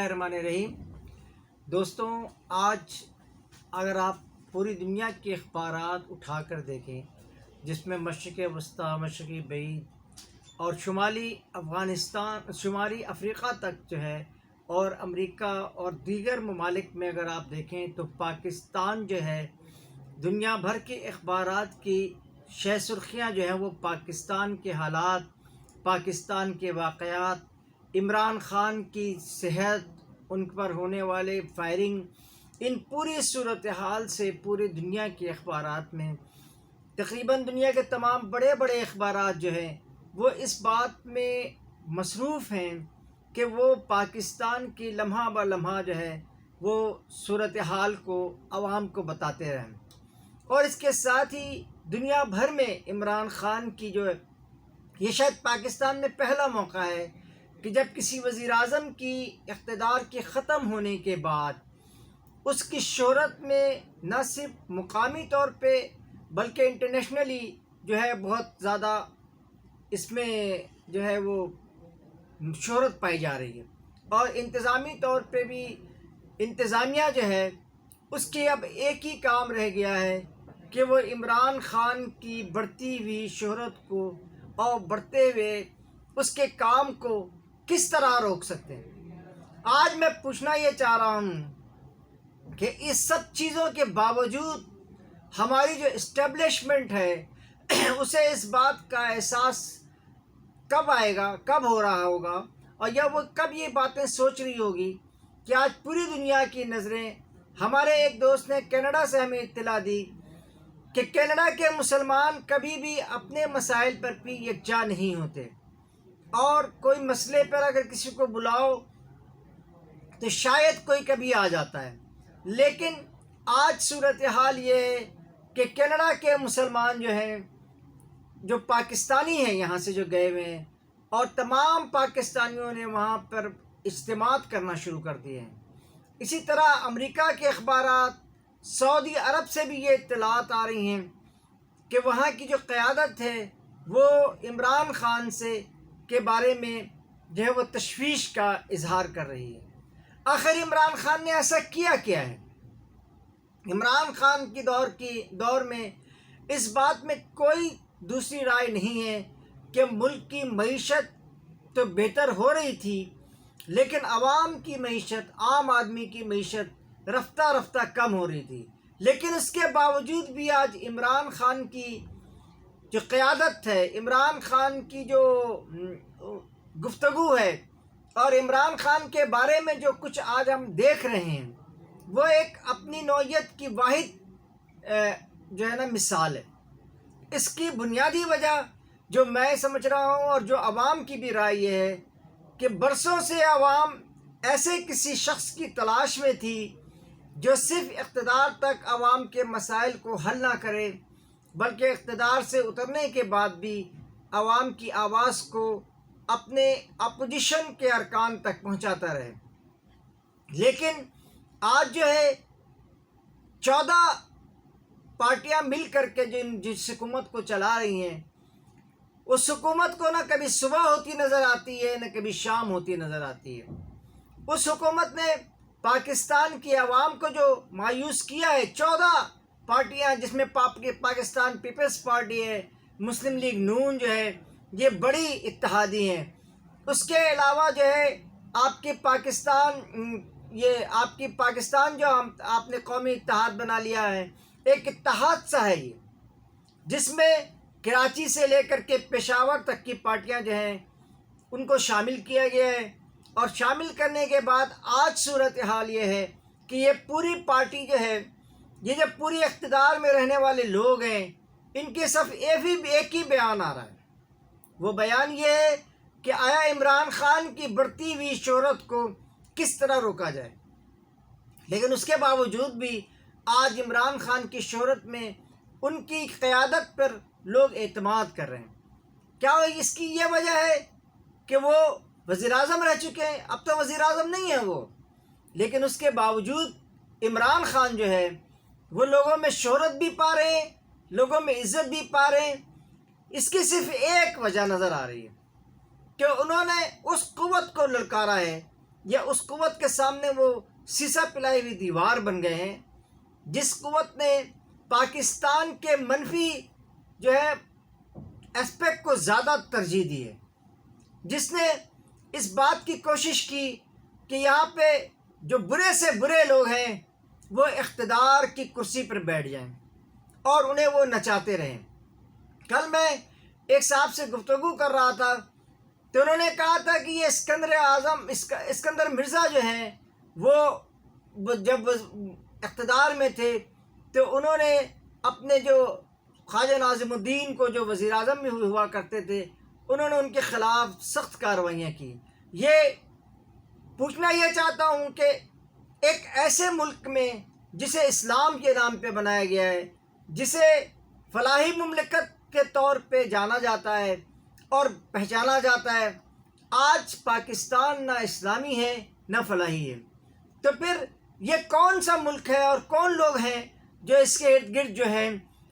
الرحمن الرحیم۔ دوستوں، آج اگر آپ پوری دنیا کے اخبارات اٹھا کر دیکھیں، جس میں مشرق وسطیٰ، مشرقی بعید اور شمالی افریقہ تک جو ہے، اور امریکہ اور دیگر ممالک میں اگر آپ دیکھیں تو پاکستان جو ہے، دنیا بھر کے اخبارات کی شہ سرخیاں جو ہیں وہ پاکستان کے حالات، پاکستان کے واقعات، عمران خان کی صحت، ان پر ہونے والے فائرنگ، ان پوری صورتحال سے پوری دنیا کے اخبارات میں تقریباً دنیا کے تمام بڑے بڑے اخبارات جو ہیں وہ اس بات میں مصروف ہیں کہ وہ پاکستان کی لمحہ بہ لمحہ جو ہے وہ صورتحال کو عوام کو بتاتے رہیں، اور اس کے ساتھ ہی دنیا بھر میں عمران خان کی جو یہ شاید پاکستان میں پہلا موقع ہے کہ جب کسی وزیر اعظم کی اقتدار کے ختم ہونے کے بعد اس کی شہرت میں نہ صرف مقامی طور پہ بلکہ انٹرنیشنلی جو ہے بہت زیادہ اس میں جو ہے وہ شہرت پائی جا رہی ہے، اور انتظامی طور پہ بھی انتظامیہ جو ہے اس کے اب ایک ہی کام رہ گیا ہے کہ وہ عمران خان کی بڑھتی ہوئی شہرت کو اور بڑھتے ہوئے اس کے کام کو کس طرح روک سکتے ہیں۔ آج میں پوچھنا یہ چاہ رہا ہوں کہ اس سب چیزوں کے باوجود ہماری جو اسٹیبلشمنٹ ہے اسے اس بات کا احساس کب آئے گا، کب ہو رہا ہوگا، اور یا وہ کب یہ باتیں سوچ رہی ہوگی کہ آج پوری دنیا کی نظریں ہمارے ایک دوست نے کینیڈا سے ہمیں اطلاع دی کہ کینیڈا کے مسلمان کبھی بھی اپنے مسائل پر بھی یکجا نہیں ہوتے، اور کوئی مسئلے پر اگر کسی کو بلاؤ تو شاید کوئی کبھی آ جاتا ہے، لیکن آج صورتحال یہ ہے کہ کینیڈا کے مسلمان جو ہیں، جو پاکستانی ہیں یہاں سے جو گئے ہوئے ہیں، اور تمام پاکستانیوں نے وہاں پر اجتماعات کرنا شروع کر دیے ہیں۔ اسی طرح امریکہ کے اخبارات، سعودی عرب سے بھی یہ اطلاعات آ رہی ہیں کہ وہاں کی جو قیادت ہے وہ عمران خان سے کے بارے میں جو ہے وہ تشویش کا اظہار کر رہی ہے۔ آخر عمران خان نے ایسا کیا ہے؟ عمران خان کی دور میں اس بات میں کوئی دوسری رائے نہیں ہے کہ ملک کی معیشت تو بہتر ہو رہی تھی، لیکن عوام کی معیشت، عام آدمی کی معیشت رفتہ رفتہ کم ہو رہی تھی، لیکن اس کے باوجود بھی آج عمران خان کی جو قیادت ہے، عمران خان کی جو گفتگو ہے، اور عمران خان کے بارے میں جو کچھ آج ہم دیکھ رہے ہیں، وہ ایک اپنی نوعیت کی واحد جو ہے نا مثال ہے۔ اس کی بنیادی وجہ جو میں سمجھ رہا ہوں اور جو عوام کی بھی رائے یہ ہے کہ برسوں سے عوام ایسے کسی شخص کی تلاش میں تھی جو صرف اقتدار تک عوام کے مسائل کو حل نہ کرے، بلکہ اقتدار سے اترنے کے بعد بھی عوام کی آواز کو اپنے اپوزیشن کے ارکان تک پہنچاتا رہے۔ لیکن آج جو ہے 14 پارٹیاں مل کر کے جس حکومت کو چلا رہی ہیں، اس حکومت کو نہ کبھی صبح ہوتی نظر آتی ہے، نہ کبھی شام ہوتی نظر آتی ہے۔ اس حکومت نے پاکستان کی عوام کو جو مایوس کیا ہے، 14 پارٹیاں جس میں پاکستان پیپلز پارٹی ہے، مسلم لیگ نون جو ہے، یہ بڑی اتحادی ہیں۔ اس کے علاوہ جو ہے آپ کی پاکستان جو آپ نے قومی اتحاد بنا لیا ہے، ایک اتحاد سا ہے یہ، جس میں کراچی سے لے کر کے پشاور تک کی پارٹیاں جو ہیں ان کو شامل کیا گیا ہے، اور شامل کرنے کے بعد آج صورتحال یہ ہے کہ یہ پوری پارٹی جو ہے، یہ جو پوری اقتدار میں رہنے والے لوگ ہیں، ان کے صرف ایک ہی بیان آ رہا ہے۔ وہ بیان یہ ہے کہ آیا عمران خان کی بڑھتی ہوئی شہرت کو کس طرح روکا جائے، لیکن اس کے باوجود بھی آج عمران خان کی شہرت میں ان کی قیادت پر لوگ اعتماد کر رہے ہیں۔ کیا اس کی یہ وجہ ہے کہ وہ وزیر اعظم رہ چکے ہیں؟ اب تو وزیر اعظم نہیں ہے وہ، لیکن اس کے باوجود عمران خان جو ہے وہ لوگوں میں شہرت بھی پا رہے ہیں، لوگوں میں عزت بھی پا رہے ہیں۔ اس کی صرف ایک وجہ نظر آ رہی ہے کہ انہوں نے اس قوت کو للکارا ہے یا اس قوت کے سامنے وہ سیسا پلائی ہوئی دیوار بن گئے ہیں، جس قوت نے پاکستان کے منفی جو ہے اسپیکٹ کو زیادہ ترجیح دی ہے، جس نے اس بات کی کوشش کی کہ یہاں پہ جو برے سے برے لوگ ہیں وہ اقتدار کی کرسی پر بیٹھ جائیں اور انہیں وہ نچاتے رہیں۔ کل میں ایک صاحب سے گفتگو کر رہا تھا تو انہوں نے کہا تھا کہ یہ اسکندر مرزا جو ہیں وہ جب اقتدار میں تھے تو انہوں نے اپنے جو خواجہ ناظم الدین کو جو وزیر اعظم میں ہوا کرتے تھے انہوں نے ان کے خلاف سخت کارروائیاں کی۔ یہ پوچھنا یہ چاہتا ہوں کہ ایک ایسے ملک میں جسے اسلام کے نام پہ بنایا گیا ہے، جسے فلاحی مملکت کے طور پہ جانا جاتا ہے اور پہچانا جاتا ہے، آج پاکستان نہ اسلامی ہے نہ فلاحی ہے، تو پھر یہ کون سا ملک ہے اور کون لوگ ہیں جو اس کے ارد گرد جو ہے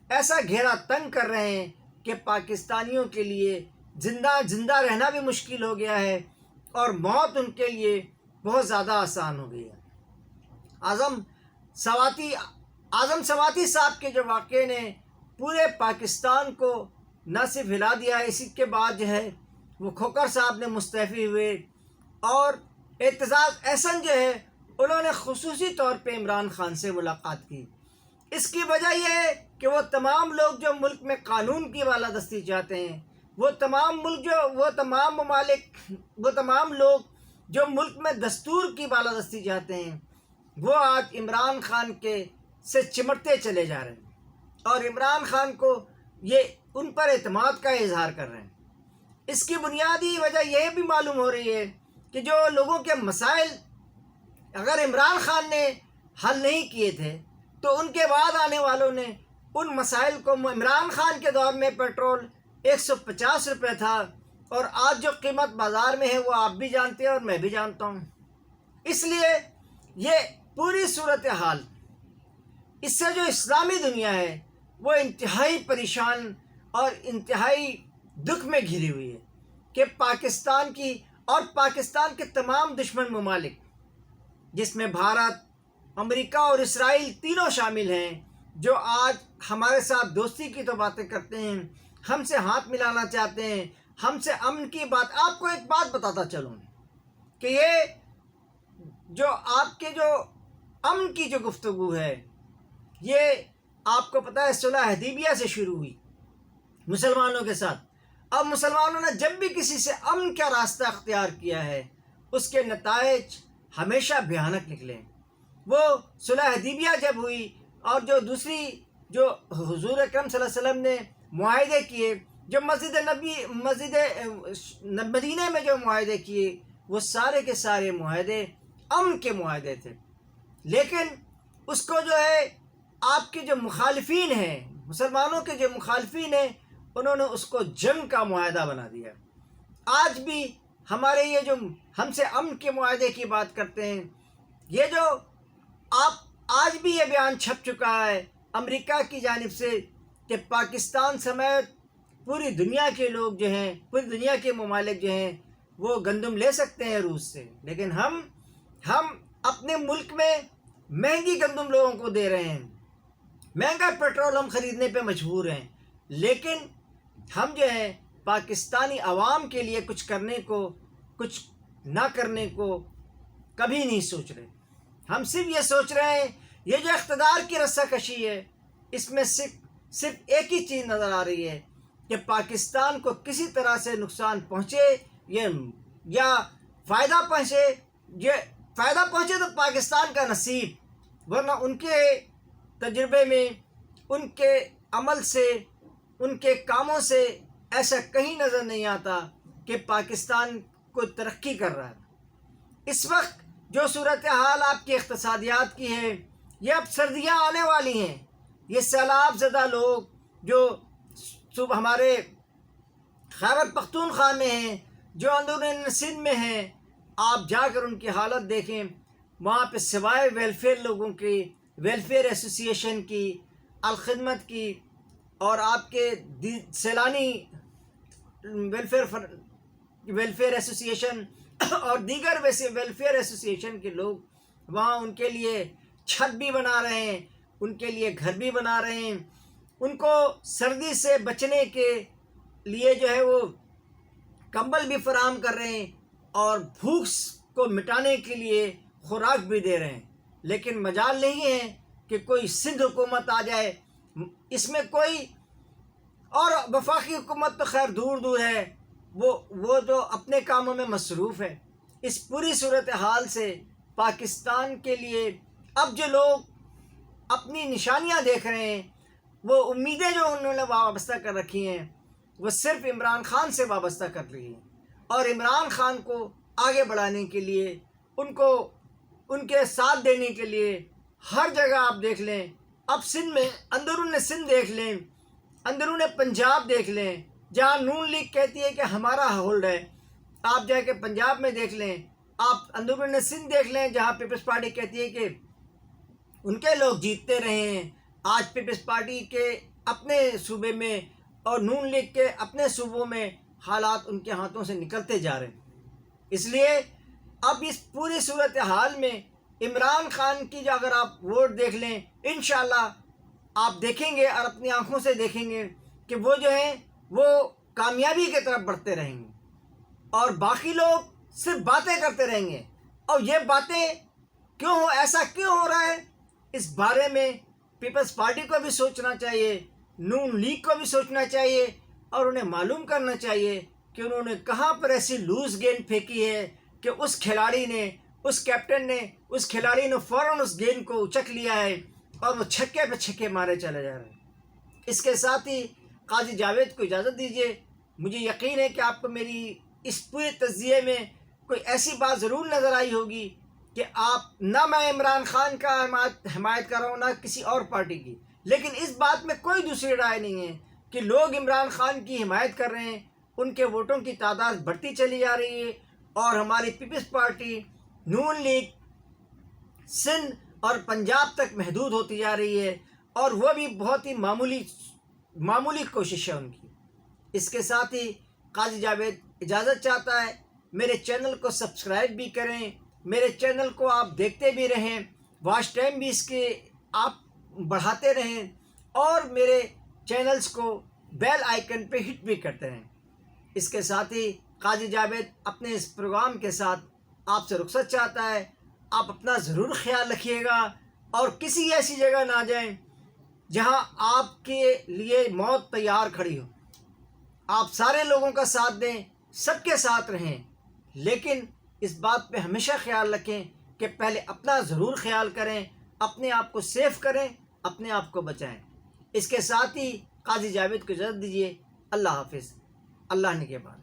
ایسا گھیرا تنگ کر رہے ہیں کہ پاکستانیوں کے لیے زندہ رہنا بھی مشکل ہو گیا ہے اور موت ان کے لیے بہت زیادہ آسان ہو گئی ہے۔ اعظم سواتی صاحب کے جو واقعے نے پورے پاکستان کو نہ صرف ہلا دیا، اسی کے بعد جو ہے وہ کھوکھر صاحب نے مستعفی ہوئے اور اعتزاز احسن جو ہے انہوں نے خصوصی طور پہ عمران خان سے ملاقات کی۔ اس کی وجہ یہ ہے کہ وہ تمام لوگ جو ملک میں قانون کی بالادستی چاہتے ہیں، وہ تمام لوگ جو ملک میں دستور کی بالادستی چاہتے ہیں، وہ آج عمران خان سے چمٹتے چلے جا رہے ہیں اور عمران خان کو یہ ان پر اعتماد کا اظہار کر رہے ہیں۔ اس کی بنیادی وجہ یہ بھی معلوم ہو رہی ہے کہ جو لوگوں کے مسائل اگر عمران خان نے حل نہیں کیے تھے تو ان کے بعد آنے والوں نے ان مسائل کو، عمران خان کے دور میں پیٹرول 150 روپے تھا اور آج جو قیمت بازار میں ہے وہ آپ بھی جانتے ہیں اور میں بھی جانتا ہوں۔ اس لیے یہ پوری صورتحال، اس سے جو اسلامی دنیا ہے وہ انتہائی پریشان اور انتہائی دکھ میں گھری ہوئی ہے کہ پاکستان کی اور پاکستان کے تمام دشمن ممالک، جس میں بھارت، امریکہ اور اسرائیل تینوں شامل ہیں، جو آج ہمارے ساتھ دوستی کی تو باتیں کرتے ہیں، ہم سے ہاتھ ملانا چاہتے ہیں، ہم سے امن کی بات۔ آپ کو ایک بات بتاتا چلوں کہ یہ جو آپ کے جو امن کی جو گفتگو ہے، یہ آپ کو پتہ ہے صلح حدیبیہ سے شروع ہوئی مسلمانوں کے ساتھ۔ اب مسلمانوں نے جب بھی کسی سے امن کا راستہ اختیار کیا ہے اس کے نتائج ہمیشہ بھیانک نکلے۔ وہ صلح حدیبیہ جب ہوئی اور جو دوسری جو حضور اکرم صلی اللہ علیہ وسلم نے معاہدے کیے، جو مسجد مدینہ میں جو معاہدے کیے، وہ سارے کے سارے معاہدے امن کے معاہدے تھے، لیکن اس کو جو ہے آپ کے جو مخالفین ہیں، مسلمانوں کے جو مخالفین ہیں، انہوں نے اس کو جنگ کا معاہدہ بنا دیا۔ آج بھی ہمارے یہ جو ہم سے امن کے معاہدے کی بات کرتے ہیں، یہ جو آج بھی یہ بیان چھپ چکا ہے امریکہ کی جانب سے کہ پاکستان سمیت پوری دنیا کے لوگ جو ہیں، پوری دنیا کے ممالک جو ہیں وہ گندم لے سکتے ہیں روس سے، لیکن ہم اپنے ملک میں مہنگی گندم لوگوں کو دے رہے ہیں، مہنگا پیٹرول ہم خریدنے پہ مجبور ہیں، لیکن ہم جو ہیں پاکستانی عوام کے لیے کچھ نہ کرنے کو کبھی نہیں سوچ رہے۔ ہم صرف یہ سوچ رہے ہیں یہ جو اقتدار کی رسہ کشی ہے، اس میں صرف ایک ہی چیز نظر آ رہی ہے کہ پاکستان کو کسی طرح سے نقصان پہنچے یا فائدہ پہنچے تو پاکستان کا نصیب، ورنہ ان کے تجربے میں، ان کے عمل سے، ان کے کاموں سے ایسا کہیں نظر نہیں آتا کہ پاکستان کوئی ترقی کر رہا ہے۔ اس وقت جو صورتحال آپ کی اقتصادیات کی ہے، یہ اب سردیاں آنے والی ہیں، یہ سیلاب زدہ لوگ جو ہمارے خیبر پختونخوا میں ہیں، جو اندرون سندھ میں ہیں، آپ جا کر ان کی حالت دیکھیں، وہاں پہ سوائے ویلفیئر ایسوسی ایشن کی، الخدمت کی اور آپ کے سیلانی ویلفیئر ویلفیئر ایسوسیشن اور دیگر ویسے ویلفیئر ایسوسیشن کے لوگ وہاں ان کے لیے چھت بھی بنا رہے ہیں، ان کے لیے گھر بھی بنا رہے ہیں، ان کو سردی سے بچنے کے لیے جو ہے وہ کمبل بھی فراہم کر رہے ہیں اور بھوک کو مٹانے کے لیے خوراک بھی دے رہے ہیں۔ لیکن مجال نہیں ہے کہ کوئی سندھ حکومت آ جائے، اس میں کوئی، اور وفاقی حکومت تو خیر دور دور ہے، وہ جو اپنے کاموں میں مصروف ہے۔ اس پوری صورتحال سے پاکستان کے لیے اب جو لوگ اپنی نشانیاں دیکھ رہے ہیں، وہ امیدیں جو انہوں نے وابستہ کر رکھی ہیں، وہ صرف عمران خان سے وابستہ کر رہی ہیں، اور عمران خان کو آگے بڑھانے کے لیے، ان کے ساتھ دینے کے لیے ہر جگہ آپ دیکھ لیں، اب سندھ میں اندرون سندھ دیکھ لیں، اندرون پنجاب دیکھ لیں، جہاں نون لیگ کہتی ہے کہ ہمارا ہولڈ ہے، آپ جا کے پنجاب میں دیکھ لیں، آپ اندرون سندھ دیکھ لیں جہاں پیپلز پارٹی کہتی ہے کہ ان کے لوگ جیتتے رہے ہیں۔ آج پیپلز پارٹی کے اپنے صوبے میں اور نون لیگ کے اپنے صوبوں میں حالات ان کے ہاتھوں سے نکلتے جا رہے ہیں۔ اس لیے اب اس پوری صورتحال میں عمران خان کی جو اگر آپ ووٹ دیکھ لیں، انشاءاللہ آپ دیکھیں گے اور اپنی آنکھوں سے دیکھیں گے کہ وہ جو ہیں وہ کامیابی کی طرف بڑھتے رہیں گے، اور باقی لوگ صرف باتیں کرتے رہیں گے۔ اور یہ باتیں ایسا کیوں ہو رہا ہے، اس بارے میں پیپلز پارٹی کو بھی سوچنا چاہیے، نون لیگ کو بھی سوچنا چاہیے، اور انہیں معلوم کرنا چاہیے کہ انہوں نے کہاں پر ایسی لوز گیند پھینکی ہے کہ اس کھلاڑی نے، اس کیپٹن نے، اس کھلاڑی نے فوراً اس گیند کو اچک لیا ہے اور وہ چھکے پہ چھکے مارے چلے جا رہے ہیں۔ اس کے ساتھ ہی قاضی جاوید کو اجازت دیجیے، مجھے یقین ہے کہ آپ کو میری اس پورے تجزیے میں کوئی ایسی بات ضرور نظر آئی ہوگی کہ آپ، نہ میں عمران خان کا حمایت کر رہا ہوں نہ کسی اور پارٹی کی، لیکن اس بات میں کوئی دوسری رائے نہیں ہے کہ لوگ عمران خان کی حمایت کر رہے ہیں، ان کے ووٹوں کی تعداد بڑھتی چلی جا رہی ہے، اور ہماری پیپلز پارٹی، نون لیگ سندھ اور پنجاب تک محدود ہوتی جا رہی ہے، اور وہ بھی بہت ہی معمولی کوشش ہے ان کی۔ اس کے ساتھ ہی قاضی جاوید اجازت چاہتا ہے، میرے چینل کو سبسکرائب بھی کریں، میرے چینل کو آپ دیکھتے بھی رہیں، واچ ٹائم بھی اس کے آپ بڑھاتے رہیں، اور میرے چینلز کو بیل آئیکن پہ ہٹ بھی کرتے رہیں۔ اس کے ساتھ ہی قاضی جاوید اپنے اس پروگرام کے ساتھ آپ سے رخصت چاہتا ہے۔ آپ اپنا ضرور خیال رکھیے گا، اور کسی ایسی جگہ نہ جائیں جہاں آپ کے لیے موت تیار کھڑی ہو۔ آپ سارے لوگوں کا ساتھ دیں، سب کے ساتھ رہیں، لیکن اس بات پہ ہمیشہ خیال رکھیں کہ پہلے اپنا ضرور خیال کریں، اپنے آپ کو سیف کریں، اپنے آپ کو بچائیں۔ اس کے ساتھ ہی قاضی جاوید کو اجازت دیجیے۔ اللہ حافظ، اللہ نگہبان۔